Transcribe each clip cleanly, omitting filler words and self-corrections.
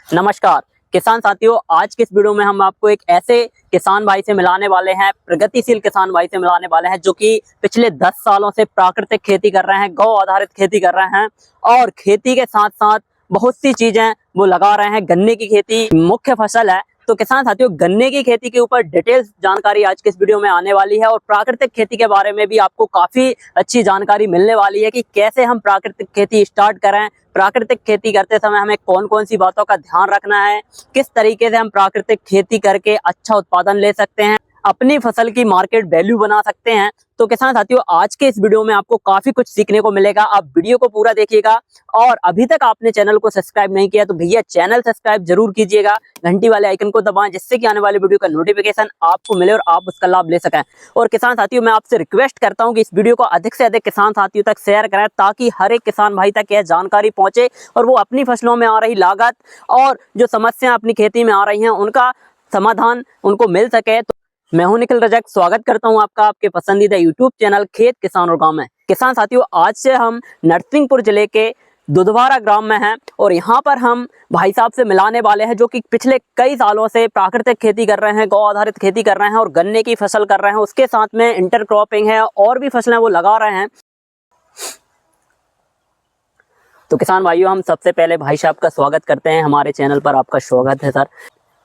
नमस्कार किसान साथियों, आज के इस वीडियो में हम आपको एक ऐसे किसान भाई से मिलाने वाले हैं, प्रगतिशील किसान भाई से मिलाने वाले हैं जो कि पिछले 10 सालों से प्राकृतिक खेती कर रहे हैं, गौ आधारित खेती कर रहे हैं और खेती के साथ साथ बहुत सी चीजें वो लगा रहे हैं। गन्ने की खेती मुख्य फसल है। तो किसान साथियों, गन्ने की खेती के ऊपर डिटेल्स जानकारी आज के इस वीडियो में आने वाली है और प्राकृतिक खेती के बारे में भी आपको काफी अच्छी जानकारी मिलने वाली है कि कैसे हम प्राकृतिक खेती स्टार्ट करें, प्राकृतिक खेती करते समय हमें कौन कौन सी बातों का ध्यान रखना है, किस तरीके से हम प्राकृतिक खेती करके अच्छा उत्पादन ले सकते हैं, अपनी फसल की मार्केट वैल्यू बना सकते हैं। तो किसान साथियों, आज के इस वीडियो में आपको काफी कुछ सीखने को मिलेगा। आप वीडियो को पूरा देखिएगा और अभी तक आपने चैनल को सब्सक्राइब नहीं किया तो भैया चैनल सब्सक्राइब जरूर कीजिएगा, घंटी वाले आइकन को दबाएं जिससे कि आने वाले वीडियो का नोटिफिकेशन आपको मिले और आप उसका लाभ ले सकें। और किसान साथियों, मैं आपसे रिक्वेस्ट करता हूं कि इस वीडियो को अधिक से अधिक किसान साथियों तक शेयर करें ताकि हर एक किसान भाई तक यह जानकारी पहुंचे और वो अपनी फसलों में आ रही लागत और जो समस्या अपनी खेती में आ रही हैं उनका समाधान उनको मिल सके। तो मैं हूं निखिल रजक, स्वागत करता हूं आपका आपके पसंदीदा यूट्यूब चैनल खेत किसान और गांव में। किसान साथियों, आज से हम नरसिंहपुर जिले के दुधवारा ग्राम में हैं और यहाँ पर हम भाई साहब से मिलाने वाले हैं जो कि पिछले कई सालों से प्राकृतिक खेती कर रहे हैं, गौ आधारित खेती कर रहे हैं और गन्ने की फसल कर रहे हैं। उसके साथ में इंटरक्रॉपिंग है और भी फसलें वो लगा रहे हैं। तो किसान भाइयों, हम सबसे पहले भाई साहब का स्वागत करते हैं हमारे चैनल पर। आपका स्वागत है सर।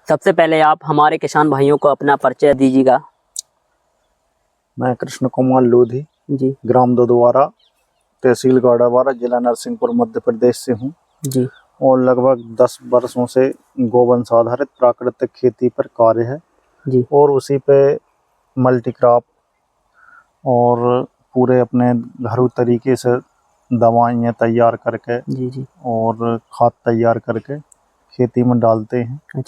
सबसे पहले आप हमारे किसान भाइयों को अपना परिचय दीजिएगा। मैं कृष्ण कुमार लोधी जी ग्राम दुधवारा, तहसील गाड़ावारा, जिला नरसिंहपुर, मध्य प्रदेश से हूँ जी। और लगभग 10 वर्षों से गोवंश आधारित प्राकृतिक खेती पर कार्य है जी और उसी पे मल्टी क्रॉप और पूरे अपने घरेलू तरीके से दवाइयाँ तैयार करके जी और खाद तैयार करके खेती में डालते हैं।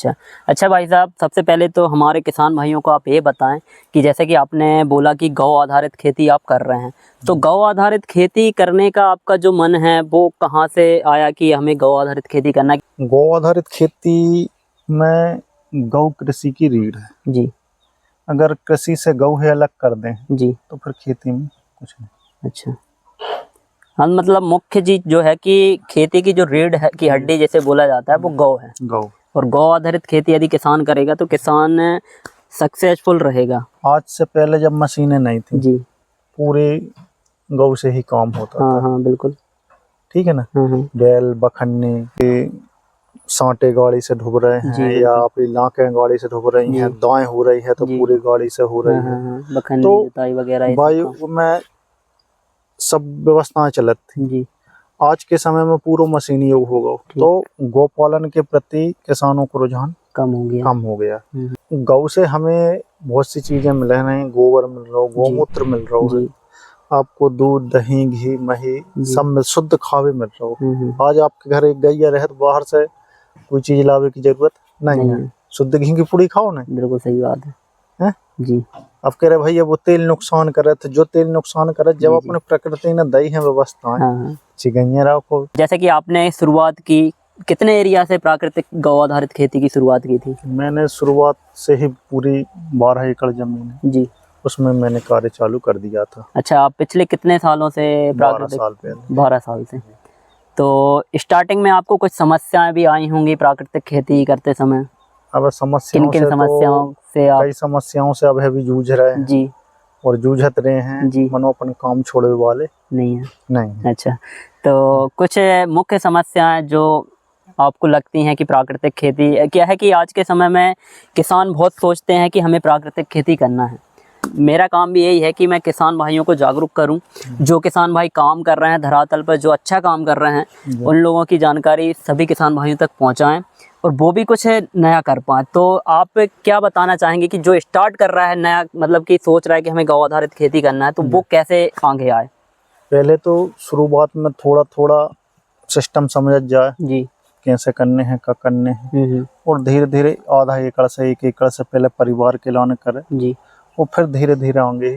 अच्छा भाई साहब, सबसे पहले तो हमारे किसान भाइयों को आप ये बताएं कि जैसे कि आपने बोला कि गौ आधारित खेती आप कर रहे हैं, तो गौ आधारित खेती करने का आपका जो मन है वो कहाँ से आया कि हमें गौ आधारित खेती करना है? गौ आधारित खेती में गौ कृषि की रीढ़ है जी। अगर कृषि से गौ है अलग कर दें जी। तो फिर खेती में कुछ नहीं। अच्छा, हाँ, मतलब मुख्य चीज जो है कि खेती की जो रीढ़ है की हड्डी जैसे बोला जाता है वो गौ है। गौ और गौ आधारित खेती यदि किसान करेगा तो किसान सक्सेसफुल रहेगा। आज से पहले जब मशीनें नहीं थी जी। पूरे गौ से ही काम होता हाँ था। हाँ बिल्कुल। ठीक है ना। बैल बखन्ने के सांटे गाड़ी से ढुब रहे हैं या अपनी लाखें गाड़ी से ढुब रही हैं, दाएं हो रही है तो पूरी गाड़ी से हो रही है। बखन्नी तो जुताई वगैरह वायु में सब व्यवस्थाएं चलत थी। जी। आज के समय में पूरा मशीनी युग हो गया तो गौपालन के प्रति किसानों को रुझान कम हो गया। गौ से हमें बहुत सी चीजें मिल रही हैं, गोबर मिल रहा हो, गोमूत्र मिल रहा है, आपको दूध दही घी मही सब शुद्ध खावे मिल रहा हो। आज आपके घर एक गैया रहे तो बाहर से कोई चीज लावे की जरूरत नहीं है। शुद्ध घी की पूड़ी खाओ ना। बिल्कुल सही बात है जी। अब कह रहे भैया वो तेल नुकसान करे, तो जो तेल नुकसान करे जब अपने प्रकृति ने दी है व्यवस्थाएं चिगैया रखो। जैसे कि आपने शुरुआत की, कितने एरिया से प्राकृतिक गौ आधारित खेती की शुरुआत की थी? मैंने शुरुआत से ही पूरी 12 एकड़ जमीन है जी, उसमें मैंने कार्य चालू कर दिया था। अच्छा, आप पिछले कितने सालों से? 12 साल पहले। 12 साल से। तो स्टार्टिंग में आपको कुछ समस्याएं भी आई होंगी प्राकृतिक खेती करते समय? अब समस्याओं किन समस्याओं से आप? कई समस्याओं से अब भी जूझ रहे हैं जी और जूझत रहे हैं जी। मनो अपन काम छोड़े वाले नहीं है। अच्छा, तो कुछ मुख्य समस्याएं जो आपको लगती हैं कि प्राकृतिक खेती क्या है कि आज के समय में किसान बहुत सोचते हैं कि हमें प्राकृतिक खेती करना है। मेरा काम भी यही है कि मैं किसान भाइयों को जागरूक करूं, जो किसान भाई काम कर रहे हैं धरातल पर, जो अच्छा काम कर रहे हैं, उन लोगों की जानकारी सभी किसान भाइयों तक पहुंचाएं और वो भी कुछ नया कर पाएं। तो आप क्या बताना चाहेंगे कि जो स्टार्ट कर रहा है नया, मतलब कि सोच रहा है कि हमें गौ आधारित खेती करना है, तो वो कैसे आगे आए? पहले तो शुरुआत में थोड़ा थोड़ा सिस्टम समझ जाए जी, कैसे करने हैं क्या करने हैं और धीरे धीरे आधा एकड़ से 1 एकड़ से पहले परिवार के लाने करे जी, और फिर धीरे धीरे आगे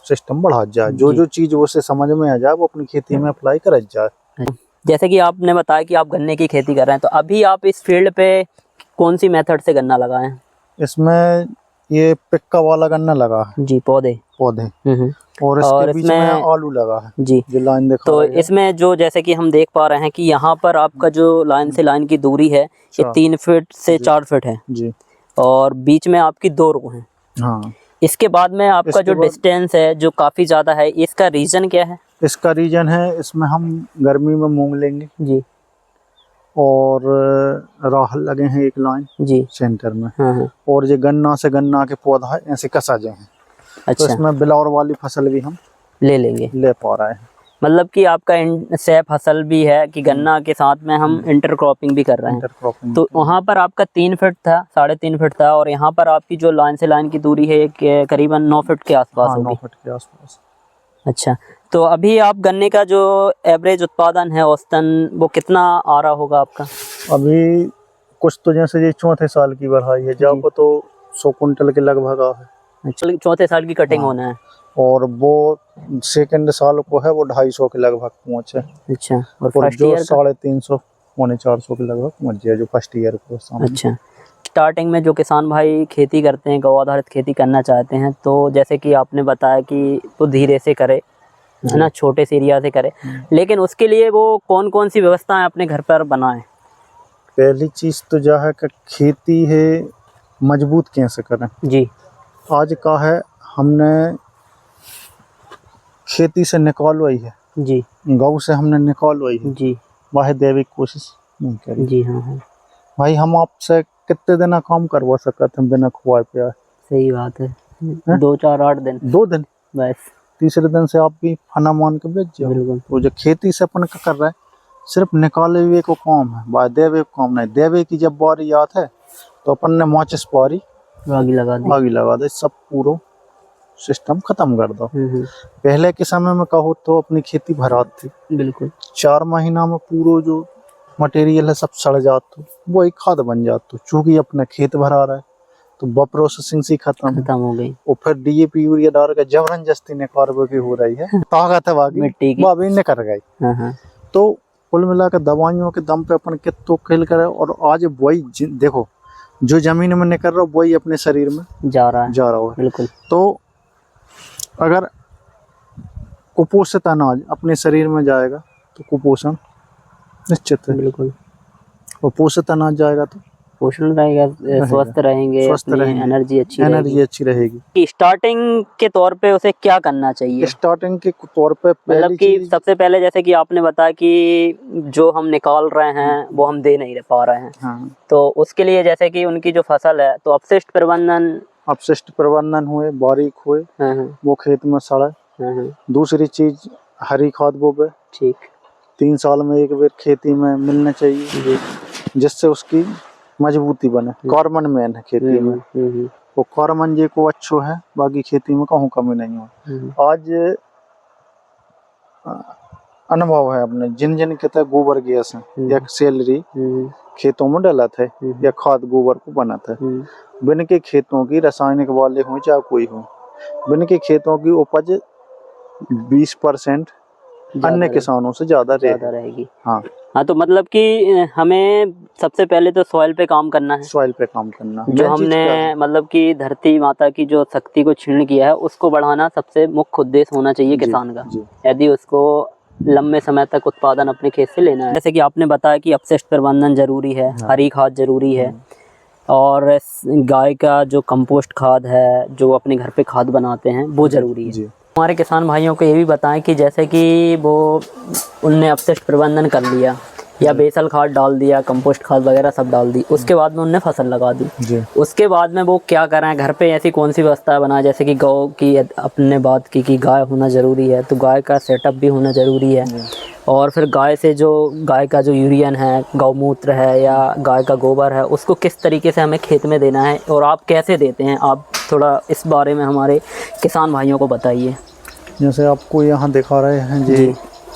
सिस्टम बढ़ा जाए। जो जो चीज उसे समझ में आ जाए वो अपनी खेती में अप्लाई कर जाए। जैसे कि आपने बताया कि आप गन्ने की खेती कर रहे हैं, तो अभी आप इस फील्ड पे कौन सी मेथड से गन्ना लगाए हैं? इसमें ये पिक्का वाला गन्ना लगा है जी, पौधे। और इसके बीच में आलू लगा है जी, जो लाइन दिखा तो रही है। इसमें जो जैसे कि हम देख पा रहे हैं कि यहाँ पर आपका जो लाइन से लाइन की दूरी है ये 3 फीट से 4 फीट है जी, और बीच में आपकी 2 रो हैं। हाँ। इसके बाद में आपका जो डिस्टेंस है जो काफी ज्यादा है, इसका रीजन क्या है? इसका रीजन है, इसमें हम गर्मी में मूंग लेंगे जी, और राहल लगे हैं एक लाइन जी सेंटर में। हाँ। और ये गन्ना से गन्ना के पौधा ऐसे कसाजे हैं। अच्छा, तो इसमें बिलौर वाली फसल भी हम ले लेंगे, ले पा रहे हैं। मतलब कि आपका सह फसल भी है कि गन्ना के साथ में हम इंटरक्रॉपिंग भी कर रहे हैं। इंटरक्रॉपिंग। तो वहाँ पर आपका 3 फीट था, 3.5 फीट था, और यहाँ पर आपकी जो लाइन से लाइन की दूरी है ये करीबन 9 फीट के आसपास हाँ, होगी। 9 फीट के आसपास। अच्छा, तो अभी आप गन्ने का जो एवरेज उत्पादन है औसतन वो कितना आ रहा होगा आपका? अभी कुछ तो जैसे ये चौथे साल की बढ़ाई है, जब तो 100 कुंटल के लगभग आ है। अच्छा, चौथे साल की कटिंग होना है। और वो सेकंड साल को है वो 250 के लगभग पहुंचे। अच्छा, और और फर्स्ट जो ईयर 350 पौने 400 के लगभग पहुंच गया जो फर्स्ट ईयर को सामने। अच्छा, स्टार्टिंग में जो किसान भाई खेती करते हैं, गौ आधारित खेती करना चाहते हैं, तो जैसे कि आपने बताया कि तो धीरे से करे, है ना, छोटे से एरिया से करे, लेकिन उसके लिए वो कौन कौन सी व्यवस्थाएं अपने घर पर बनाएं? पहली चीज तो जो है कि खेती है मजबूत कैसे करें। जी, आज का है हमने खेती से निकालवाई है, जी, गौ से हमने निकालवाई है, जी, वह दैविक कोशिश नहीं करी। जी, हाँ हाँ, भाई हम आपसे कितने दिन काम करवा सकते हैं बिना खुआए पियाए? सही बात है। 2 4 8 दिन, 2 दिन, बस। तीसरे दिन से आप भी फना मान के बेच जाओ। बिल्कुल। तो जो खेती से अपन का कर रहा है सिर्फ निकाले हुए को काम है, बाय देवे को काम नहीं। देवे की जब बारी आती है तो अपन ने माचिस पारी आग लगा दे, सब पूरा सिस्टम खत्म कर दो। पहले के समय में कहो तो अपनी खेती भरात थी, बिल्कुल 4 महीना में पूरा जो मटेरियल है सब सड़ जाता, वो एक खाद बन जाता। चूंकि अपने खेत भरा रहा है तो वो प्रोसेसिंग सी खत्म हो गई, और फिर डीएपी यूरिया डाल के जबरदस्ती ने कार्बो की हो रही है, ताकत है बाकी मिट्टी की, वो अभी निकल गई। तो कुल मिलाकर दवाइयों के दम पे अपन कितना खेल करे, और आज वही देखो जो जमीन में निकल रहा वही अपने शरीर में जा रहा है। बिल्कुल। तो अगर कुपोषित अनाज अपने शरीर में जाएगा तो कुपोषण निश्चित है। बिल्कुल। और पोषित अनाज जाएगा तो पोषण रहेगा, स्वस्थ रहेंगे, एनर्जी अच्छी रहेगी। स्टार्टिंग के तौर पे उसे क्या करना चाहिए? स्टार्टिंग के तौर पे मतलब कि सबसे पहले जैसे कि आपने बताया कि जो हम निकाल रहे हैं वो हम दे नहीं पा रहे हैं। हाँ। तो उसके लिए जैसे कि उनकी जो फसल है तो अपशिष्ट प्रबंधन हुए, बारीक हुए, वो खेत में सड़े। दूसरी चीज हरी खाद बोबे, ठीक 3 साल में एक बार खेती में मिलना चाहिए, जिससे उसकी मजबूती बने। कार्बन मेन है खेती में, वो कार्बन जे को अच्छो है, बाकी खेती में कहूँ कमी नहीं हो। आज अनुभव है अपने जिन के तक गोबर गैस है या सैलरी खेतों में डला था या खाद गोबर को बना था। बिन के खेतों की रासायनिक वाले हो चाहे कोई हो, बिन के खेतों की उपज 20% अन्य किसानों से ज्यादा रहेगी। हाँ, तो मतलब कि हमें सबसे पहले तो सॉइल पे काम करना है। सॉइल पे काम करना, जो हमने मतलब कि धरती माता की जो शक्ति को क्षीण किया है उसको बढ़ाना सबसे मुख्य उद्देश्य होना चाहिए किसान का, यदि उसको लंबे समय तक उत्पादन अपने खेत से लेना है। जैसे कि आपने बताया कि अपशिष्ट प्रबंधन जरूरी है, हरी खाद जरूरी है, और गाय का जो कंपोस्ट खाद है जो अपने घर पे खाद बनाते हैं वो जरूरी है। हमारे किसान भाइयों को ये भी बताएं कि जैसे कि वो उनने अपशिष्ट प्रबंधन कर लिया या बेसल खाद डाल दिया, कंपोस्ट खाद वगैरह सब डाल दी, उसके बाद में उनने फसल लगा दी, उसके बाद में वो क्या करें, घर पे ऐसी कौन सी व्यवस्था बनाए? जैसे कि गौ की अपने बात की कि गाय होना ज़रूरी है, तो गाय का सेटअप भी होना ज़रूरी है। और फिर गाय का जो यूरियन है, गौमूत्र है या गाय का गोबर है, उसको किस तरीके से हमें खेत में देना है और आप कैसे देते हैं? आप थोड़ा इस बारे में हमारे किसान भाइयों को बताइए। जैसे आपको यहाँ दिखा रहे हैं जी,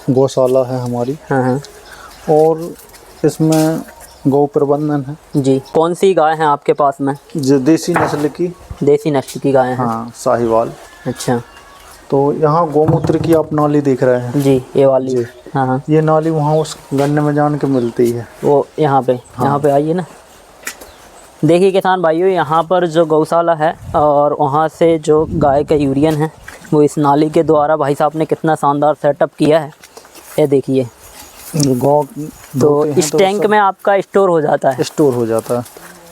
गौशाला है हमारी। हाँ। और इसमें गौ प्रबंधन है जी। कौन सी गाय है आपके पास में? जो देसी नस्ल की गाय है। हाँ, साहिवाल। अच्छा। तो यहाँ गौमूत्र की आप नाली देख रहे हैं जी, ये वाली जी। हाँ, ये नाली वहाँ उस गन्ने में जान के मिलती है, वो यहाँ पे। यहाँ पे आइए ना, देखिए किसान भाइयों, यहाँ पर जो गौशाला है और वहाँ से जो गाय का यूरियन है वो इस नाली के द्वारा भाई साहब ने कितना शानदार सेटअप किया है, ये देखिए। गाँव तो इस टैंक में आपका स्टोर हो जाता है। स्टोर हो जाता है।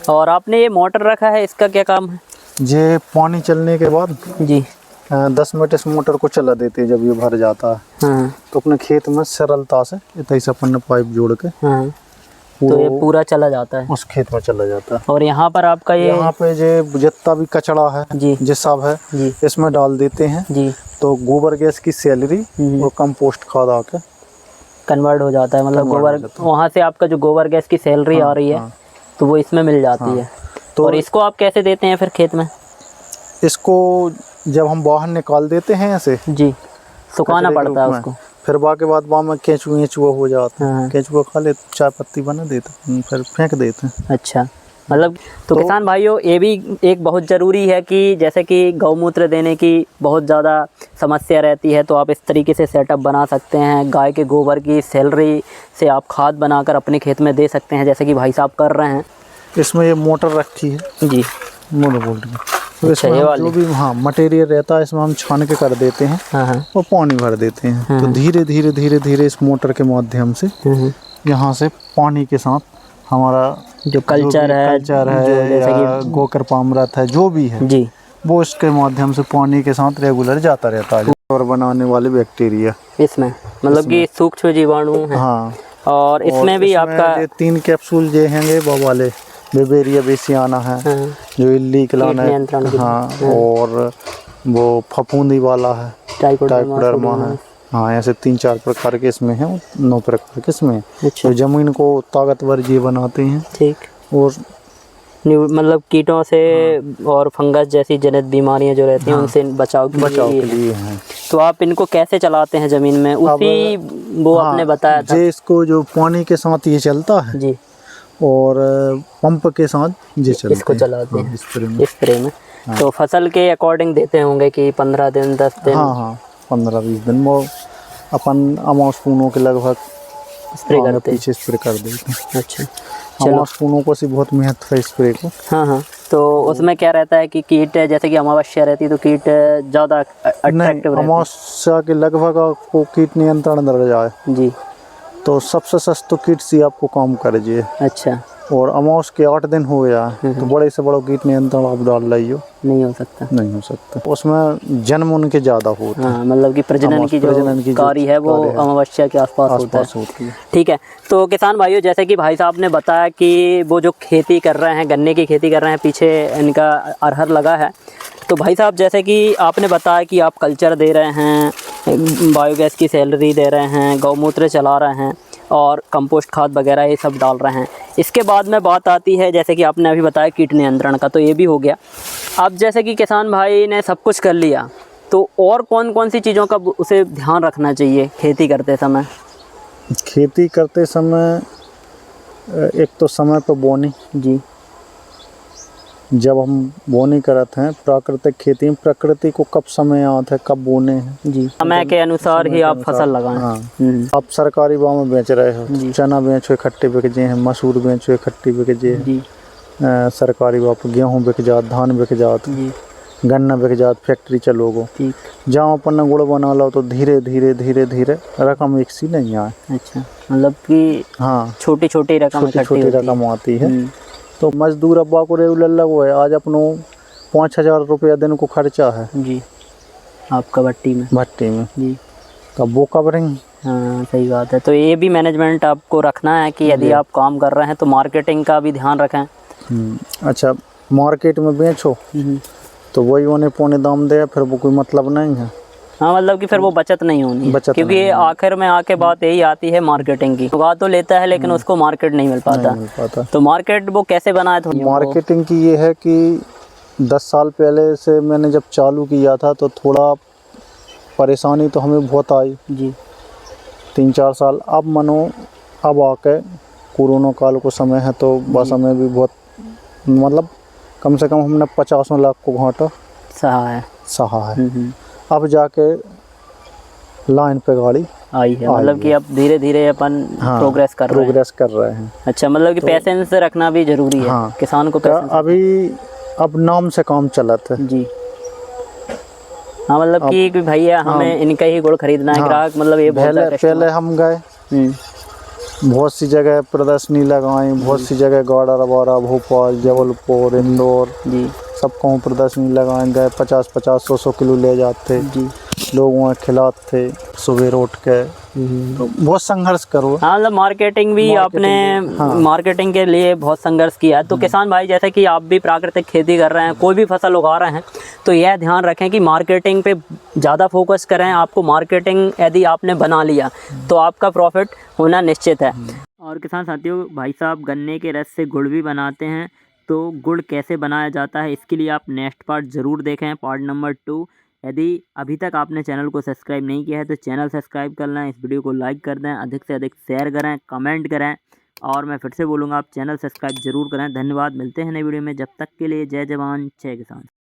और आपने ये मोटर रखा है, इसका क्या काम है? ये पानी चलने के बाद जी 10 मिनट इस मोटर को चला देते हैं। जब ये भर जाता है हाँ तो अपने खेत में सरलता से इतना से अपन ने पाइप जोड़ के हाँ, तो ये पूरा चला जाता है उस खेत में चला जाता है। और यहाँ पर आपका ये यहाँ पे जो जितना भी कचरा है जी ये सब है जी इसमें डाल देते हैं। जी तो गोबर गैस की सैलरी और कंपोस्ट खाद आके कन्वर्ट हो जाता है, मतलब गोबर वहाँ से आपका जो गोबर गैस की सैलरी आ रही है तो वो इसमें मिल जाती है। तो और इसको आप कैसे देते हैं फिर खेत में? इसको जब हम बाहर निकाल देते हैं ऐसे जी, सुखाना पड़ता है उसको। फिर बाकी बाद में केंचुआ हो जाता है। हाँ। केंचुआ खा ले चाय पत्ती बना देते हैं, फिर फेंक देते हैं। अच्छा, मतलब तो किसान भाइयों ये भी एक बहुत ज़रूरी है कि जैसे कि गौमूत्र देने की बहुत ज़्यादा समस्या रहती है, तो आप इस तरीके से सेटअप बना सकते हैं। गाय के गोबर की सैलरी से आप खाद बनाकर अपने खेत में दे सकते हैं, जैसे कि भाई साहब कर रहे हैं। इसमें ये मोटर रखी है जी, मोनोवोल्ट की। तो अच्छा, इसमें ये हम वाली? जो भी मटेरियल रहता है इसमें हम छान के कर देते हैं हाँ हाँ और पानी भर देते हैं। तो धीरे धीरे धीरे धीरे इस मोटर के माध्यम से यहाँ से पानी के साथ हमारा जो कल्चर है या गोकरपामृत है जो भी है जी, वो इसके माध्यम से पानी के साथ रेगुलर जाता रहता है। और बनाने वाले बैक्टीरिया इसमें मतलब कि सूक्ष्म जीवाणु है। हाँ, और इसमें भी आपका ये 3 कैप्सूल जो हैं वो वाले बेबेरिया बेसियाना है जो इल्ली कलाना है। हाँ, और वो फफूंदी वाला है, टाइकोडर्मा है। हाँ, ऐसे 3-4 प्रकार के इसमें हैं, 9 प्रकार के इसमें। अच्छा, तो जमीन को ताकतवर ये बनाते हैं। ठीक। और मतलब कीटों से और फंगस जैसी जनित बीमारियां जो रहती हैं उनसे बचाव के लिए हैं। तो आप इनको कैसे चलाते हैं ज़मीन में? उसी वो आपने बताया था जे इसको जो पानी के साथ ये चलता है जी, और पंप के साथ ये चलते इसको चलाते हैं स्प्रे में। तो फसल के अकॉर्डिंग देते होंगे कि 15 दिन 10 दिन? हाँ, 15-20 दिन वो अपन अमाउस्पूनों के लगभग स्प्रे करते हैं, पीछे स्प्रे कर देते हैं। अच्छा, चलो। अमाउस्पूनों को से बहुत महत्व है स्प्रे को। हाँ, तो उसमें क्या रहता है कि कीट जैसे कि अमावस्या रहती है तो कीट ज़्यादा अट्रैक्टिव रहते हैं। अमावस्या के लगभग आपको कीट नियंत्रण दर जाए जी, तो सबसे सस्ता कीट से आपको काम कर जाए। अच्छा, और अमावस के 8 दिन हो गया तो बड़े से बड़ा कीट नियंत्रण आप डाल रही हो, नहीं हो सकता। नहीं हो सकता। उसमें जन्म उनके ज़्यादा होते हैं। हाँ, मतलब कि प्रजनन की जो कार्य है वो अमावस्या के आसपास होता है। ठीक है, तो किसान भाइयों जैसे कि भाई साहब ने बताया कि वो जो खेती कर रहे हैं, गन्ने की खेती कर रहे हैं, पीछे इनका अरहर लगा है। तो भाई साहब जैसे कि आपने बताया कि आप कल्चर दे रहे हैं, बायोगैस की सैलरी दे रहे हैं, गौमूत्र चला रहे हैं और कंपोस्ट खाद वगैरह ये सब डाल रहे हैं। इसके बाद में बात आती है जैसे कि आपने अभी बताया कीट नियंत्रण का, तो ये भी हो गया। अब जैसे कि किसान भाई ने सब कुछ कर लिया तो और कौन कौन सी चीज़ों का उसे ध्यान रखना चाहिए खेती करते समय? खेती करते समय एक तो समय पर बोनी जी, जब हम बोनी करते हैं प्राकृतिक खेती में प्रकृति को कब समय आता है कब बोने हैं जी, समय के अनुसार ही आप फसल लगाएं। हाँ, आप सरकारी भाव में बेच रहे हो, चना बेचो इकट्ठे बिक जाए हैं, मसूर बेचो इकट्ठी बिक जाए जी, सरकारी भाव पर गेहूँ बिक जात, धान बिक जात, गन्ना बिक जात, फैक्ट्री चलोगो। जहाँ अपन गुड़ बना लो तो धीरे धीरे धीरे धीरे रकम एक सी नहीं आए। अच्छा, मतलब कि हाँ छोटी छोटी रकम आती है। तो मजदूर अब्बा को रेगुलर लगो है, आज अपनो 5,000 रुपया दिन को खर्चा है जी आपका भट्टी में जी, तब वो कवरिंग। हाँ, सही बात है। तो ये भी मैनेजमेंट आपको रखना है कि यदि आप काम कर रहे हैं तो मार्केटिंग का भी ध्यान रखें। अच्छा, मार्केट में बेचो तो वही उन्हें पौने दाम दे, फिर वो कोई मतलब नहीं है। हाँ, मतलब कि फिर वो बचत नहीं होनी, क्योंकि आखिर में आके बात यही आती है मार्केटिंग की। उगा तो लेता है लेकिन उसको मार्केट नहीं मिल पाता। तो मार्केट वो कैसे बनाए? तो मार्केटिंग की ये है कि 10 साल पहले से मैंने जब चालू किया था तो थोड़ा परेशानी तो हमें बहुत आई जी, 3-4 साल। अब मानो अब आके कोरोना काल को समय है तो बस हमें भी बहुत मतलब कम से कम हमने 50 लाख को घाटा सहा है। अब जाके लाइन पे गाड़ी आई है, मतलब कि अब धीरे धीरे अपन प्रोग्रेस कर रहे हैं। अच्छा, मतलब कि पेशेंस रखना भी जरूरी है। किसान को अभी अब नाम से काम चलत है जी। हाँ मतलब कि भैया हमें इनका ही गुड़ खरीदना है, ग्राहक मतलब ये बोलता है कस्टमर। पहले हम गए, बहुत सी जगह प्रदर्शनी लगाई, बहुत सी जगह गौड़ा, भोपाल, जबलपुर, इंदौर जी सब कहूँ प्रदर्शनी लगाए गए। 50-50, 100-100 किलो ले जाते जी, लोग, वहाँ खिलाते सुबह उठ के। तो बहुत संघर्ष करो। हाँ मतलब मार्केटिंग भी आपने मार्केटिंग के लिए बहुत संघर्ष किया है। तो किसान भाई जैसे कि आप भी प्राकृतिक खेती कर रहे हैं, कोई भी फसल उगा रहे हैं, तो यह ध्यान रखें कि मार्केटिंग पे ज़्यादा फोकस करें। आपको मार्केटिंग यदि आपने बना लिया तो आपका प्रॉफिट होना निश्चित है। और किसान साथियों, भाई साहब गन्ने के रस से गुड़ भी बनाते हैं। तो गुड़ कैसे बनाया जाता है इसके लिए आप नेक्स्ट पार्ट ज़रूर देखें, पार्ट नंबर 2। यदि अभी तक आपने चैनल को सब्सक्राइब नहीं किया है तो चैनल सब्सक्राइब कर लें, इस वीडियो को लाइक कर दें, अधिक से अधिक शेयर करें, कमेंट करें, और मैं फिर से बोलूँगा आप चैनल सब्सक्राइब जरूर करें। धन्यवाद, मिलते हैं नई वीडियो में, जब तक के लिए जय जवान जय किसान।